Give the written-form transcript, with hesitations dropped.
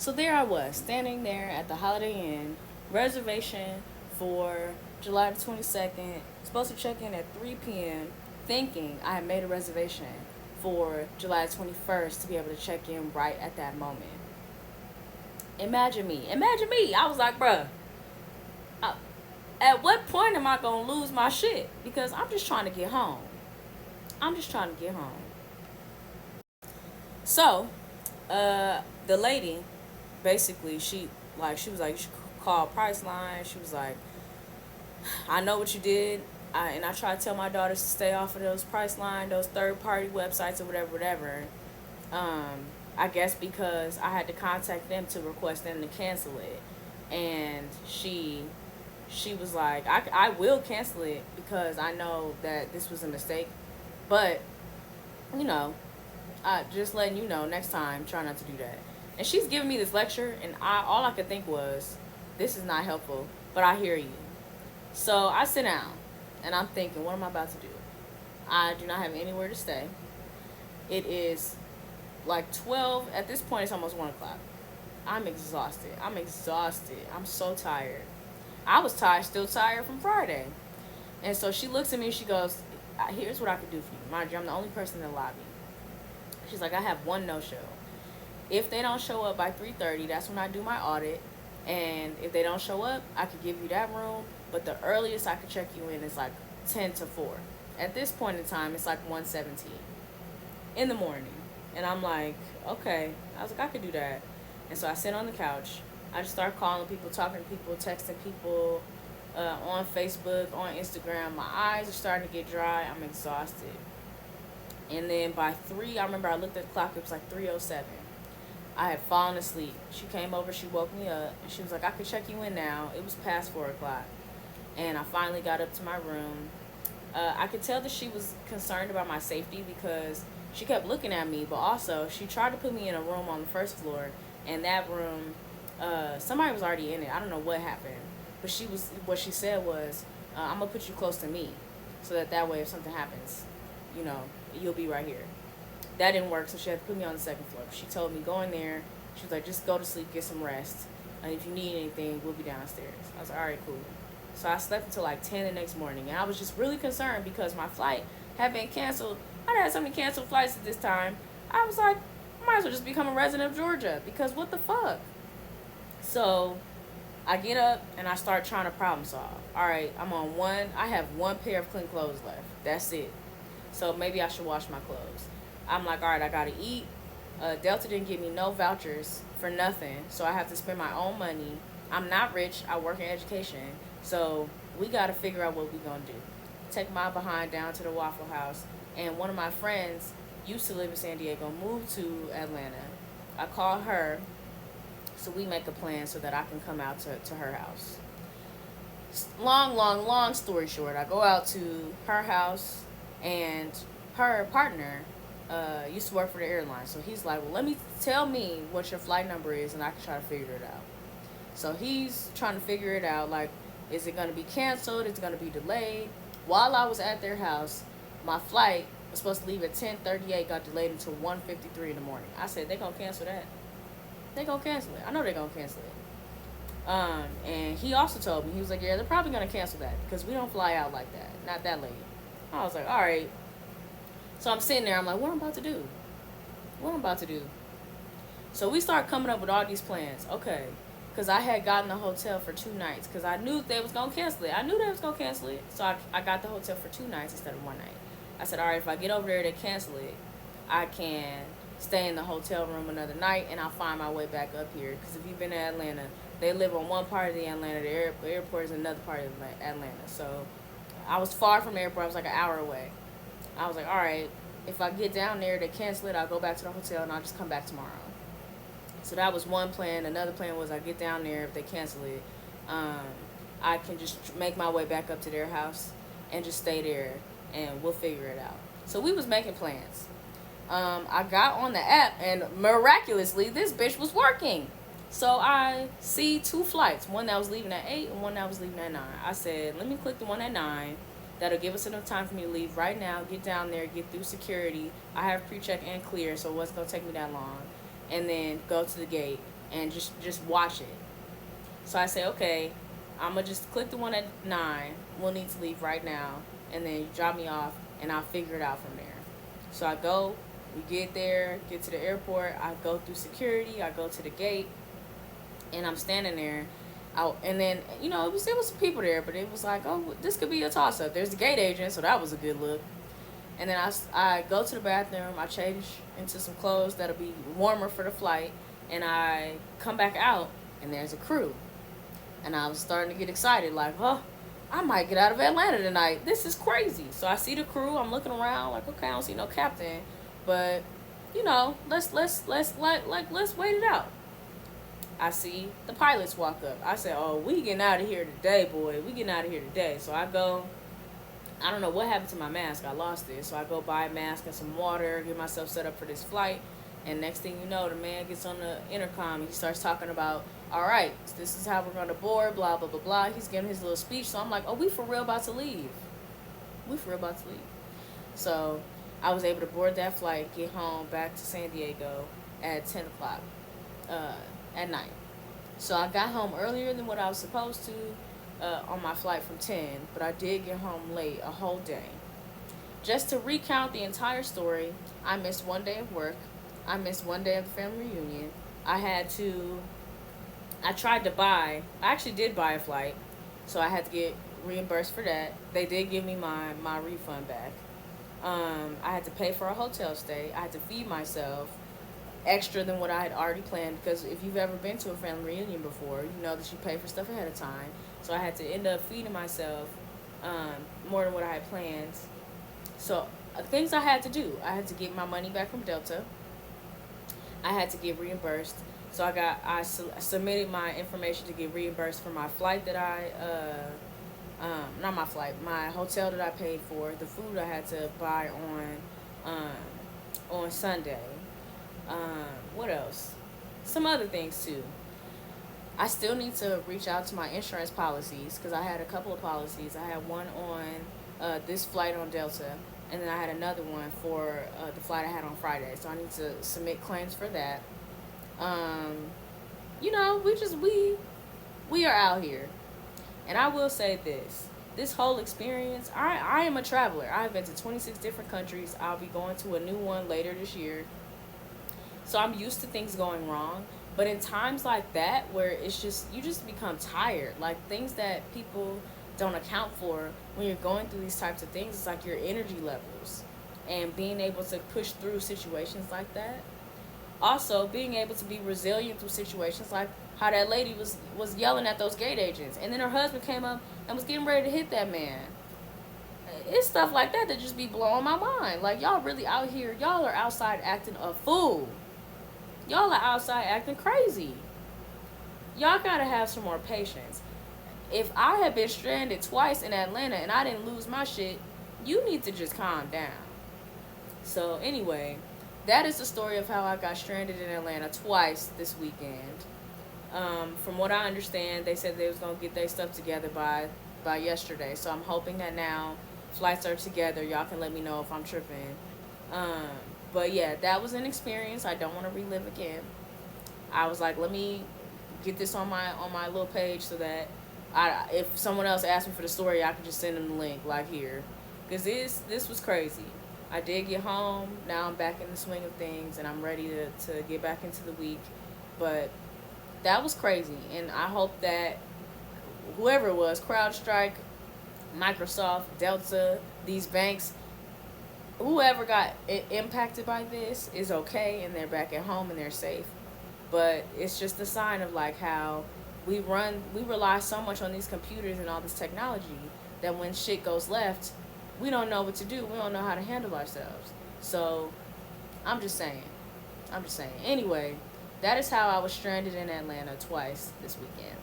So there I was, standing there at the Holiday Inn, reservation for July the 22nd, supposed to check in at 3 p.m., thinking I had made a reservation for July the 21st to be able to check in right at that moment. Imagine me. Imagine me. I was like, bruh, I, at what point am I going to lose my shit? Because I'm just trying to get home. I'm just trying to get home. So, the lady, basically, she was like, you should call Priceline. She was like, I know what you did. And I try to tell my daughters to stay off of those Priceline, those third party websites or whatever, whatever. I guess because I had to contact them to request them to cancel it. And she was like, I will cancel it because I know that this was a mistake. But, you know, just letting you know, next time, try not to do that. And she's giving me this lecture, and all I could think was, this is not helpful, but I hear you. So I sit down, and I'm thinking, what am I about to do? I do not have anywhere to stay. It is like 12. At this point, it's almost 1 o'clock. I'm exhausted. I'm exhausted. I'm so tired. I was tired, still tired from Friday. And so she looks at me, she goes, here's what I could do for you. Mind you, I'm the only person in the lobby. She's like, I have one no-show. If they don't show up by 3:30, that's when I do my audit. And if they don't show up, I could give you that room. But the earliest I could check you in is like 10 to 4. At this point in time, it's like 1:17 in the morning. And I'm like, okay. I was like, I could do that. And so I sit on the couch. I just start calling people, talking to people, texting people on Facebook, on Instagram. My eyes are starting to get dry. I'm exhausted. And then by 3, I remember I looked at the clock. It was like 3:07. I had fallen asleep. She came over. She woke me up. And she was like, I could check you in now. It was past 4 o'clock. And I finally got up to my room. I could tell that she was concerned about my safety because she kept looking at me. But also, she tried to put me in a room on the first floor. And that room, somebody was already in it. I don't know what happened. But what she said was, I'm going to put you close to me. So that way if something happens, you know, you'll be right here. That didn't work, so she had to put me on the second floor. She told me, go in there. She was like, just go to sleep, get some rest. And if you need anything, we'll be downstairs. I was like, all right, cool. So I slept until like 10 the next morning. And I was just really concerned because my flight had been canceled. I'd had so many canceled flights at this time. I was like, I might as well just become a resident of Georgia because what the fuck? So I get up and I start trying to problem solve. All right, I have one pair of clean clothes left. That's it. So maybe I should wash my clothes. I'm like, all right, I got to eat. Delta didn't give me no vouchers for nothing, so I have to spend my own money. I'm not rich. I work in education. So we got to figure out what we're going to do. Take my behind down to the Waffle House. And one of my friends used to live in San Diego, moved to Atlanta. I call her, so we make a plan so that I can come out to her house. Long story short, I go out to her house, and her partner used to work for the airline. So he's like, well, tell me what your flight number is, and I can try to figure it out. So he's trying to figure it out, like, is it going to be canceled? Is it going to be delayed? While I was at their house, my flight was supposed to leave at 10:38, got delayed until 1:53 in the morning. I said, they going to cancel that. They going to cancel it. I know they're going to cancel it. And he also told me, he was like, yeah, they're probably going to cancel that because we don't fly out like that. Not that late. I was like, all right. So I'm sitting there. I'm like, what am I about to do? What am I about to do? So we start coming up with all these plans. Okay. Because I had gotten the hotel for 2 nights. Because I knew they was going to cancel it. I knew they was going to cancel it. So I got the hotel for 2 nights instead of 1 night. I said, all right, if I get over there, they cancel it. I can stay in the hotel room another night. And I'll find my way back up here. Because if you've been to Atlanta, they live on one part of the Atlanta. The airport is another part of Atlanta. So I was far from the airport. I was like an hour away. I was like, all right, if I get down there, they cancel it, I'll go back to the hotel and I'll just come back tomorrow. So that was one plan. Another plan was I get down there, if they cancel it, I can just make my way back up to their house and just stay there and we'll figure it out. So we was making plans. I got on the app and miraculously this bitch was working. So I see 2 flights, one that was leaving at 8 and one that was leaving at 9. I said, let me click the one at 9. That'll give us enough time for me to leave right now, get down there, get through security. I have pre-check and clear, so it wasn't going to take me that long. And then go to the gate and just watch it. So I say, okay, I'm gonna just click the one at 9. We'll need to leave right now, and then you drop me off, and I'll figure it out from there. So I go, we get there, get to the airport. I go through security. I go to the gate, and I'm standing there. And then it was some people there, but it was like, oh, this could be a toss up. There's the gate agent, so that was a good look. And then I go to the bathroom. I change into some clothes that'll be warmer for the flight, and I come back out, and there's a crew. And I was starting to get excited, like, oh, I might get out of Atlanta tonight. This is crazy. So I see the crew. I'm looking around, like, okay, I don't see no captain, but let's wait it out. I see the pilots walk up. I say, oh, we getting out of here today, boy. We getting out of here today. So I go. I don't know what happened to my mask. I lost it. So I go buy a mask and some water, get myself set up for this flight. And next thing you know, the man gets on the intercom and he starts talking about, all right, this is how we're going to board, blah, blah, blah, blah. He's giving his little speech. So I'm like, oh, we for real about to leave. We for real about to leave. So I was able to board that flight, get home back to San Diego at 10 o'clock at night. So I got home earlier than what I was supposed to on my flight from 10, but I did get home late a whole day. Just to recount the entire story, I missed one day of work. I missed one day of the family reunion. I actually did buy a flight, so I had to get reimbursed for that. They did give me my refund back. I had to pay for a hotel stay. I had to feed myself extra than what I had already planned, because if you've ever been to a family reunion before, you know that you pay for stuff ahead of time. So I had to end up feeding myself more than what I had planned. So things I had to do. I had to get my money back from Delta. I had to get reimbursed. So I submitted my information to get reimbursed for my flight that not my flight, my hotel that I paid for, the food I had to buy on Sunday. What else? Some other things too. I still need to reach out to my insurance policies, because I had a couple of policies. I had one on this flight on Delta, and then I had another one for the flight I had on Friday. So I need to submit claims for that. We are out here. And I will say this whole experience, I am a traveler. I've been to 26 different countries. I'll be going to a new one later this year. So I'm used to things going wrong. But in times like that, where it's just, you just become tired. Like, things that people don't account for when you're going through these types of things, it's like your energy levels. And being able to push through situations like that. Also, being able to be resilient through situations like how that lady was yelling at those gate agents. And then her husband came up and was getting ready to hit that man. It's stuff like that just be blowing my mind. Like, y'all really out here, y'all are outside acting a fool. Y'all are outside acting crazy. Y'all gotta have some more patience. If I had been stranded twice in Atlanta and I didn't lose my shit, you need to just calm down. So anyway, that is the story of how I got stranded in Atlanta twice this weekend. From what I understand, they said they was gonna get their stuff together by yesterday. So I'm hoping that now flights are together. Y'all can let me know if I'm tripping. But yeah, that was an experience I don't want to relive again. I was like, let me get this on my little page so that if someone else asks me for the story, I can just send them the link, like, here. Because this was crazy. I did get home. Now I'm back in the swing of things, and I'm ready to get back into the week. But that was crazy, and I hope that whoever it was, CrowdStrike, Microsoft, Delta, these banks, whoever got impacted by this is okay, and they're back at home and they're safe. But it's just a sign of, like, how we rely so much on these computers and all this technology that when shit goes left, we don't know what to do. We don't know how to handle ourselves. So I'm just saying. Anyway, that is how I was stranded in Atlanta twice this weekend.